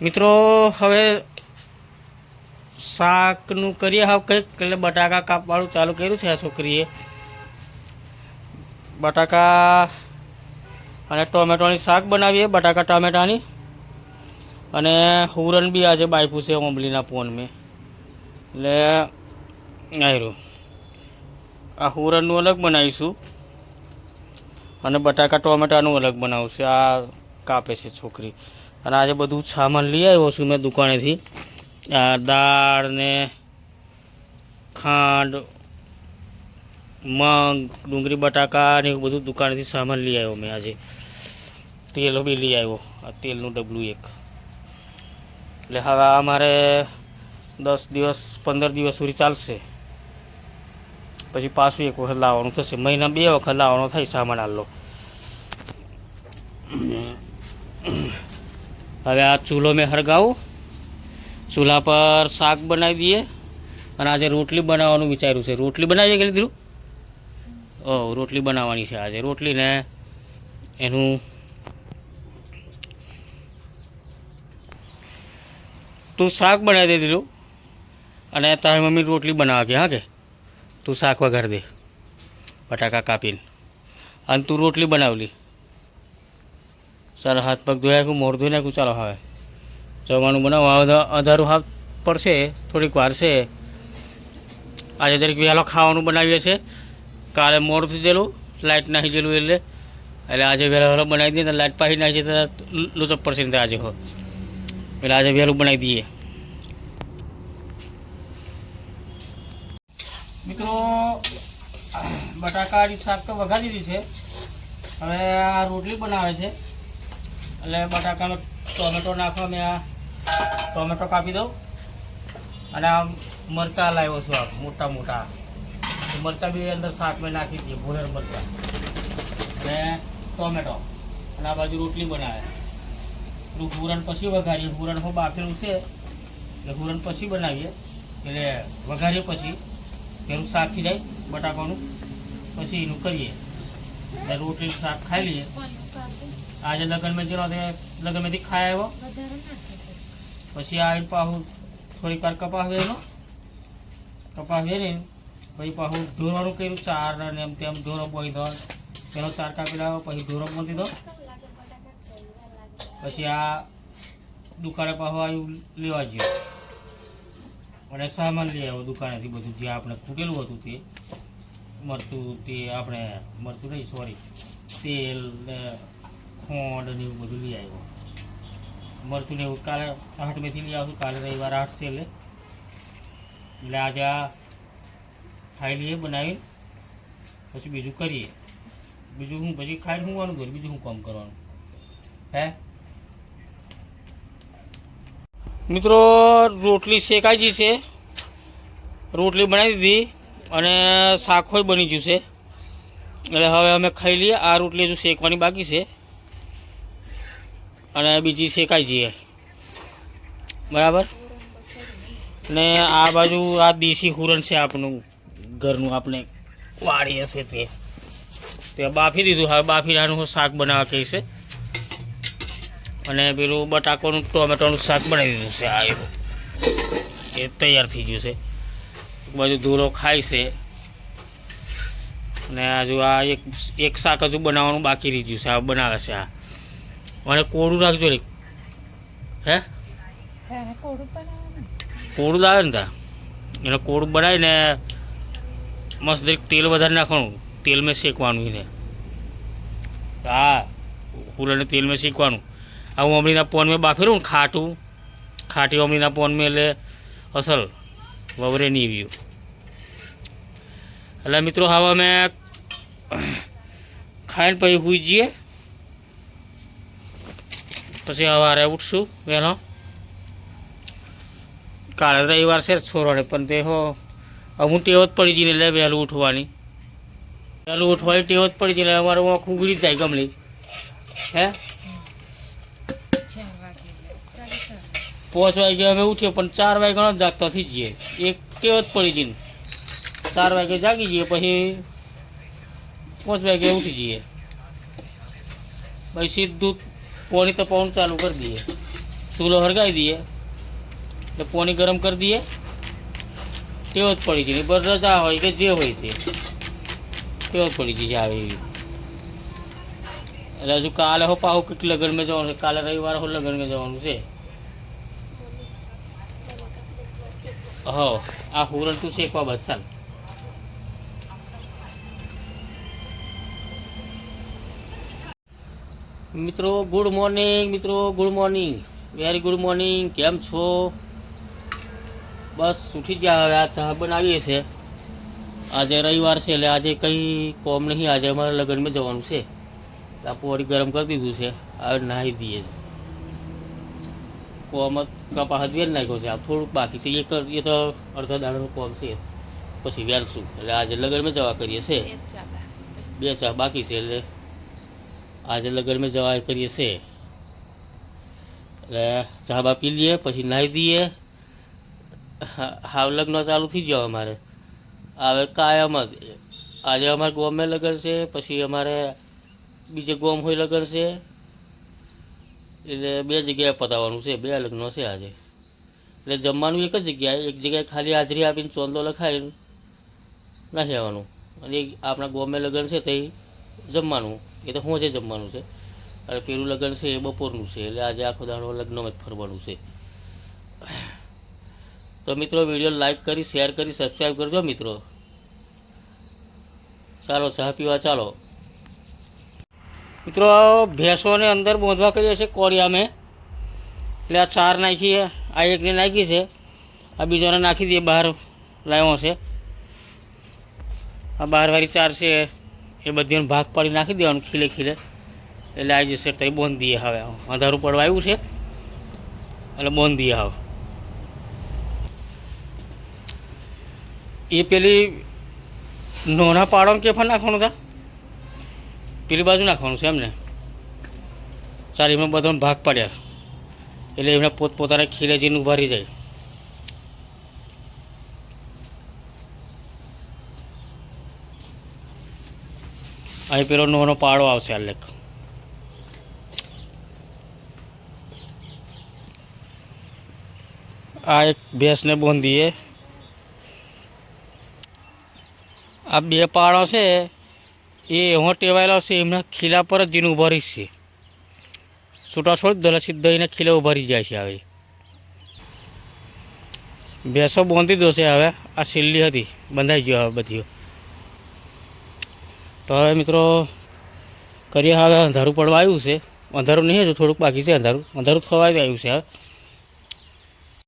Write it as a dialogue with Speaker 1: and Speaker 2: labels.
Speaker 1: મિત્રો હવે શાકનું કરીએ હવે કંઈક એટલે બટાકા કાપવાળું ચાલુ કર્યું છે આ છોકરીએ. બટાકા અને ટોમેટોની શાક બનાવીએ, બટાકા ટામેટાની. અને હુરન બી આજે બાયપું છે ઓમલીના પોન મેં, એટલે આવ્યું આ હુરનનું અલગ બનાવીશું અને બટાકા ટોમેટાનું અલગ બનાવશું. આ કાપે છે છોકરી. અને આજે બધું સામાન લઈ આવ્યો છું મેં દુકાનેથી. દાળ ને ખાંડ, મગ, ડુંગળી, બટાકા ને એવું બધું દુકાનેથી સામાન લઈ આવ્યો મેં આજે. તેલ બી લઈ આવ્યો, આ તેલનું ડબલું એક. એટલે હવે અમારે 10 દિવસ 15 દિવસ સુધી ચાલશે. પછી પાછું એક વખત લાવવાનું થશે. મહિના 2 વખત લાવવાનો થાય સામાન આલો. હવે આ ચૂલો મેં હરગાવું, ચૂલા પર શાક બનાવી દઈએ. અને આજે રોટલી બનાવવાનું વિચાર્યું છે. રોટલી બનાવીએ કે લીધું? રોટલી બનાવવાની છે આજે. રોટલીને એનું તું શાક બનાવી દે દીધું અને તારી મમ્મી રોટલી બનાવે કે હા કે તું શાક વઘાર દે બટાકા કાપીને અને તું રોટલી બનાવલી. ચાલો હાથ પગ ધોઈ નાખું, મોઢું ધોઈ નાખું. ચાલો હવે જમવાનું બનાવવા. અધારું હાથ પડશે, થોડીક વાર છે. આજે દરેક વહેલો ખાવાનું બનાવીએ છીએ. કાલે મોડું થઈ ગયેલું, લાઇટ નાખી ગયેલું એટલે આજે વહેલો બનાવી દઈએ. તો લાઇટ પાછી નાખી તો લૂચપ પડશે ને આજે હો, એટલે આજે વહેલું બનાવી દઈએ. મિત્રો બટાકાની શાક તો વઘારી દીધી છે. હવે આ રોટલી બનાવે છે એટલે બટાકાનો ટોમેટો નાખવા. મેં આ ટોમેટો કાપી દઉં અને આ મરચાં લાવ્યો છું, આ મોટા મોટા મરચાં બી અંદર શાક મેં નાખી દઈએ. ભૂરેર મરચાં અને ટોમેટો. અને આ બાજુ રોટલી બનાવે. હુરણ પછી વઘારીએ. હુરણ બાફેલું છે એટલે હુરણ પછી બનાવીએ. એટલે વઘારીએ પછી પેલું શાક થઈ જાય બટાકાનું, પછી એનું કરીએ. એટલે રોટલી શાક ખાઈ લઈએ. આજે લગ્નમાં જેનો લગ્નમાંથી ખાઈ આવ્યો, પછી આવીને પાછું થોડીક વાર કપાવીએ. એનો કપાવીએ ને પછી પાછું ઢોરવાનું કર્યું. 4 ને એમ તેમ ઢોરો બોઈ દો. પેલો 4 કાપી લાવ્યો, પછી ઢોરો બોંધી દો. પછી આ દુકાને પાછું આવ્યું લેવા ગયો અને સામાન લઈ આવ્યો દુકાનેથી. બધું જે આપણે ખૂટેલું હતું તે મરચું, તે આપણે મરચું નહીં સોરી તેલ ને ખોંડ ને એવું બધું લઈ આવ્યો. મરચું ને એવું કાલે 8 મેથી લઈ આવશું. કાલે રવિવાર 8 છે એટલે આજે આ ખાઈ લઈએ બનાવીને, પછી બીજું કરીએ. બીજું હું પછી ખાઈને ઊંઘવાનું દોર, બીજું શું કામ કરવાનું હે મિત્રો. રોટલી શેકાઈ ગઈ છે, રોટલી બનાવી દીધી અને શાકોય બની ગયું છે. એટલે હવે અમે ખાઈ લઈએ. આ રોટલી હજુ શેકવાની બાકી છે અને બીજી શેકાઈ જઈએ બરાબર. ને આ બાજુ આ દેશી હુરણ છે આપણું ઘરનું, આપણે વાડીએ છે તે બાફી દીધું. હવે બાફીનું શાક બનાવવા કહે છે. અને પેલું બટાકાનું ટોમેટોનું શાક બનાવી દીધું છે. આ એ તૈયાર થઈ ગયું છે. બાજુ ધોરો ખાય છે. અને હજુ આ એક શાક હજુ બનાવવાનું બાકી રહી ગયું છે. આ બનાવે છે. આ અને કોળું રાખજો રે. હે કોળું આવે ને ત્યાં એને કોળું બનાવીને મસ્ત દરેક તેલ વધારે નાખવાનું. તેલ મેં શેકવાનું એને. હા હુરણને તેલ મેં શેકવાનું. આ હું અમરીના પોન મેં બાફેલું ને ખાટી અમરીના પોન મેં એટલે અસલ વવરે નહીં આવ્યું. એટલે મિત્રો હવે અમે ખાઈને પછી સૂઈ જઈએ. પછી સવારે ઉઠશું વહેલો. કાલે રવિવાર છે છોરાને પણ તે હું ટેવ જ પડી જઈને એટલે વહેલું ઉઠવાની ટેવ જ પડી જઈને અમારે આંખ ઉઘડી જાય ગમલી. હે 5 વાગે અમે ઉઠીએ પણ 4 વાગે ઘણો જાગતા થઈ જઈએ. એક ટેવ જ પડી જઈને 4 વાગે જાગી જઈએ, પછી 5 વાગે ઉઠી જઈએ. પછી સીધું પોણી તપાવવાનું ચાલુ કરી દઈએ. ચૂલો હળગાવી દઈએ એટલે પાણી ગરમ કરી દઈએ, તેવો જ પડી જાય. પર રજા હોય કે જે હોય તે તેવો જ પડી જશે આવે એવી. એટલે હજુ કાલે હો પાહું કંઈક લગ્નમાં જવાનું છે, કાલે રવિવારે હો લગ્નમાં જવાનું છે. હો આ હુરણ તું શેકવા બસ ચાલ. મિત્રો ગુડ મોર્નિંગ, મિત્રો good morning, very good morning. કેમ છો? બસ ઉઠી ગયા. હવે આ ચા બનાવીએ છે. આજે રવિવાર છે એટલે આજે કંઈ કોમ નહીં. આજે અમારે લગ્નમાં જવાનું છે. આપું વળી ગરમ કરી દીધું છે. હવે નાહી દઈએ. કોમ કપા હજુ નાખ્યો છે. આ થોડુંક બાકી છે. એ તો અડધા દાડાનું કોમ છે, પછી વેરશું. એટલે આજે લગ્નમાં જવા કરીએ છે. 2 ચા બાકી છે એટલે આજે લગ્નમાં જવા કરીએ છે. એટલે ચા બા પી લઈએ પછી નાહી દઈએ. હાવ લગ્ન ચાલુ થઈ ગયો અમારે. હવે કાયમ જ આજે અમારે ગોમમાં લગ્ન છે, પછી અમારે બીજે ગોમ હોય લગ્ન છે. એટલે 2 જગ્યાએ પતાવવાનું છે. 2 લગ્નો છે આજે. એટલે જમવાનું એક જ જગ્યાએ, એક જગ્યાએ ખાલી હાજરી આપીને ચોંદલો લખાઈને નાખી આવવાનું. અને આપણા ગોમમાં લગ્ન છે તે જમવાનું, એ તો હું જે જમવાનું છે. અને પેલું લગ્ન છે એ બપોરનું છે. એટલે આજે આખો દાડો લગ્નમાં જ ફરવાનું છે. તો મિત્રો વિડીયો લાઈક કરી, શેર કરી, સબસ્ક્રાઈબ કરજો મિત્રો. ચાલો ચા પીવા ચાલો. મિત્રો ભેંસોને અંદર બાંધવા કરીએ છીએ કોળિયામાં. એટલે આ 4 નાખીએ, આ એકને નાખી છે, આ બીજોને નાખી દઈએ. બહાર લાવ્યો છે આ બહારવાળી 4 છે એ બધીનો ભાગ પાડી નાખી દેવાનું ખીલે ખીલે. એટલે આવી જશે. તો એ બાંધી દઈએ. હવે અંધારું પડવા આવ્યું છે એટલે બાંધી દઈએ. હવે એ પેલી નોના પાડોને કે પણ નાખવાનું હતા, પેલી બાજુ નાખવાનું છે એમને. ચાલ એમાં બધાનો ભાગ પાડ્યા એટલે એમને પોતપોતાના ખીલે જઈને ઊભા રહી જાય. અહીં પેલો નોનો પાડો આવશે. આ લેખ આ એક ભેંસને બાંધીએ. આ 2 પાડો છે એ એવો ટેવાયેલો છે, એમના ખીલા પર જ જીને ઊભા રહી છે. છૂટા છોડી દે સીધા એને ખીલે ઊભા રહી જાય છે. હવે ભેંસો બાંધી દો છે. હવે આ છેલ્લી હતી, બંધાઈ ગયો હવે બધી. તો હવે મિત્રો કરીએ. હવે અંધારું પડવા આવ્યું છે. અંધારું નહીં હજુ થોડુંક બાકી છે. અંધારું થવા આવ્યું છે. હવે